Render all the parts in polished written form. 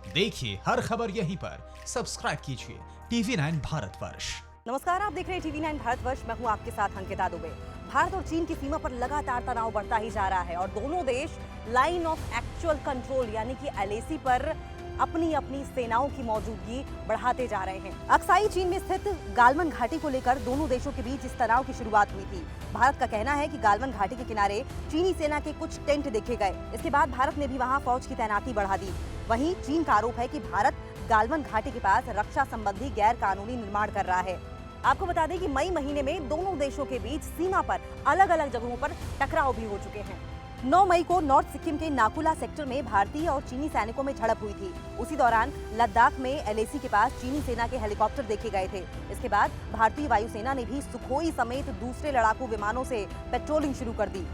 देखिए हर खबर यहीं पर, सब्सक्राइब कीजिए TV9 भारतवर्ष। नमस्कार, आप देख रहे हैं TV9 भारतवर्ष। मैं हूं आपके साथ अंकिता दुबे। भारत और चीन की सीमा पर लगातार तनाव बढ़ता ही जा रहा है और दोनों देश लाइन ऑफ एक्चुअल कंट्रोल यानी कि LAC पर अपनी अपनी सेनाओं की मौजूदगी बढ़ाते जा रहे हैं। अक्साई चीन में स्थित गालवन घाटी को लेकर दोनों देशों के बीच इस तनाव की शुरुआत हुई थी। भारत का कहना है कि गालवन घाटी के किनारे चीनी सेना के कुछ टेंट देखे गए। इसके बाद भारत ने भी वहां फौज की तैनाती बढ़ा दी। वहीं चीन का आरोप है कि भारत गालवन घाटी के पास रक्षा संबंधी गैर कानूनी निर्माण कर रहा है। आपको बता दें कि मई महीने में दोनों देशों के बीच सीमा पर अलग अलग जगहों पर टकराव भी हो चुके हैं। 9 मई को नॉर्थ सिक्किम के नाकुला सेक्टर में भारतीय और चीनी सैनिकों में झड़प हुई थी। उसी दौरान लद्दाख में LAC के पास चीनी सेना के हेलीकॉप्टर देखे गए थे। इसके बाद भारतीय वायुसेना ने भी सुखोई समेत दूसरे लड़ाकू विमानों से पेट्रोलिंग शुरू कर दी।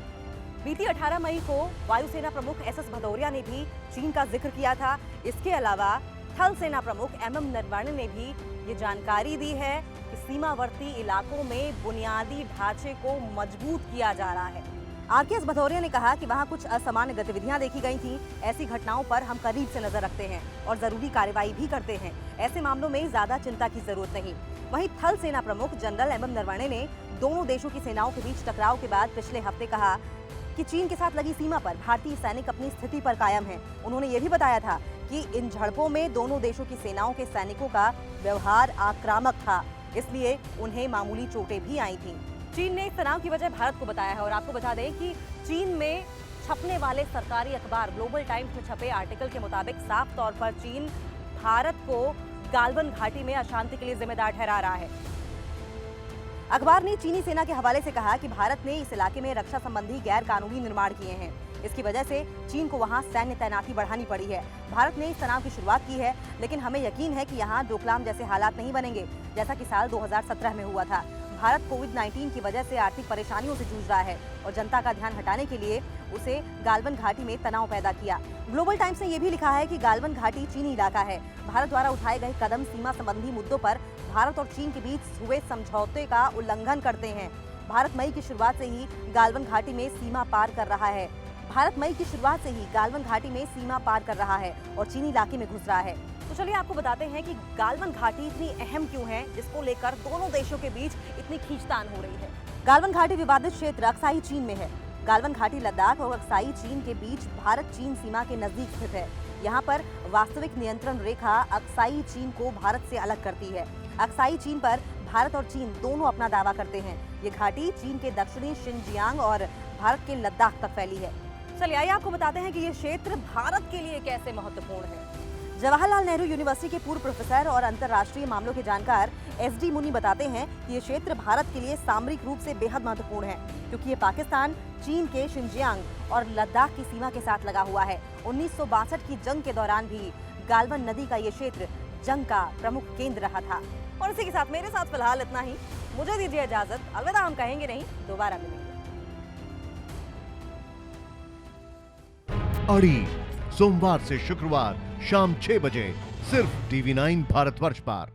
बीती 18 मई को वायुसेना प्रमुख SS भदौरिया ने भी चीन का जिक्र किया था। इसके अलावा थल सेना प्रमुख MM नरवणे ने भी ये जानकारी दी है कि सीमावर्ती इलाकों में बुनियादी ढांचे को मजबूत किया जा रहा है। RKS भदौरिया ने कहा कि वहां कुछ असामान्य गतिविधियां देखी गई थी। ऐसी घटनाओं पर हम करीब से नजर रखते हैं और जरूरी कार्रवाई भी करते हैं। ऐसे मामलों में ज्यादा चिंता की जरूरत नहीं। वहीं थल सेना प्रमुख जनरल MM नरवणे ने दोनों देशों की सेनाओं के बीच टकराव के बाद पिछले हफ्ते कहा कि चीन के साथ लगी सीमा पर भारतीय सैनिक अपनी स्थिति पर कायम हैं। उन्होंने ये भी बताया था कि इन झड़पों में दोनों देशों की सेनाओं के सैनिकों का व्यवहार आक्रामक था, इसलिए उन्हें मामूली चोटें भी आई थीं। चीन ने इस तनाव की वजह भारत को बताया है और आपको बता दें कि चीन में छपने वाले सरकारी अखबार ग्लोबल टाइम्स में छपे आर्टिकल के मुताबिक साफ तौर पर चीन भारत को गालवन घाटी में अशांति के लिए जिम्मेदार ठहरा रहा है। अखबार ने चीनी सेना के हवाले से कहा कि भारत ने इस इलाके में रक्षा संबंधी गैर कानूनी निर्माण किए हैं। इसकी वजह से चीन को वहां सैन्य तैनाती बढ़ानी पड़ी है। भारत ने इस तनाव की शुरुआत की है, लेकिन हमें यकीन है कि यहाँ डोकलाम जैसे हालात नहीं बनेंगे जैसा कि साल 2017 में हुआ था। भारत कोविड-19 की वजह से आर्थिक परेशानियों से जूझ रहा है और जनता का ध्यान हटाने के लिए उसे गालवन घाटी में तनाव पैदा किया। ग्लोबल टाइम्स ने यह भी लिखा है कि गालवन घाटी चीनी इलाका है। भारत द्वारा उठाए गए कदम सीमा संबंधी मुद्दों पर भारत और चीन के बीच हुए समझौते का उल्लंघन करते हैं। भारत मई की शुरुआत से ही गालवन घाटी में सीमा पार कर रहा है। और चीनी इलाके में घुस रहा है। तो चलिए आपको बताते हैं कि गालवन घाटी इतनी अहम क्यों है, जिसको लेकर दोनों देशों के बीच इतनी खींचतान हो रही है। गालवन घाटी विवादित क्षेत्र अक्साई चीन में है। गालवन घाटी लद्दाख और अक्साई चीन के बीच भारत चीन सीमा के नजदीक स्थित है। यहाँ पर वास्तविक नियंत्रण रेखा अक्साई चीन को भारत से अलग करती है। अक्साई चीन पर भारत और चीन दोनों अपना दावा करते हैं। ये घाटी चीन के दक्षिणी शिनजियांग और भारत के लद्दाख तक फैली है। चलिए आइए आपको बताते हैं कि ये क्षेत्र भारत के लिए कैसे महत्वपूर्ण है। जवाहरलाल नेहरू यूनिवर्सिटी के पूर्व प्रोफेसर और अंतर्राष्ट्रीय मामलों के जानकार SD मुनि बताते हैं कि ये क्षेत्र भारत के लिए सामरिक रूप से बेहद महत्वपूर्ण है, क्योंकि ये पाकिस्तान, चीन के शिनजियांग और लद्दाख की सीमा के साथ लगा हुआ है। 1962 की जंग के दौरान भी गालवन नदी का ये क्षेत्र जंग का प्रमुख केंद्र रहा था। और इसी के साथ मेरे साथ फिलहाल इतना ही। मुझे दीजिए इजाजत। अलविदा हम कहेंगे नहीं, दोबारा मिलेंगे। अड़ी सोमवार से शुक्रवार शाम 6 बजे सिर्फ TV9 भारतवर्ष पर।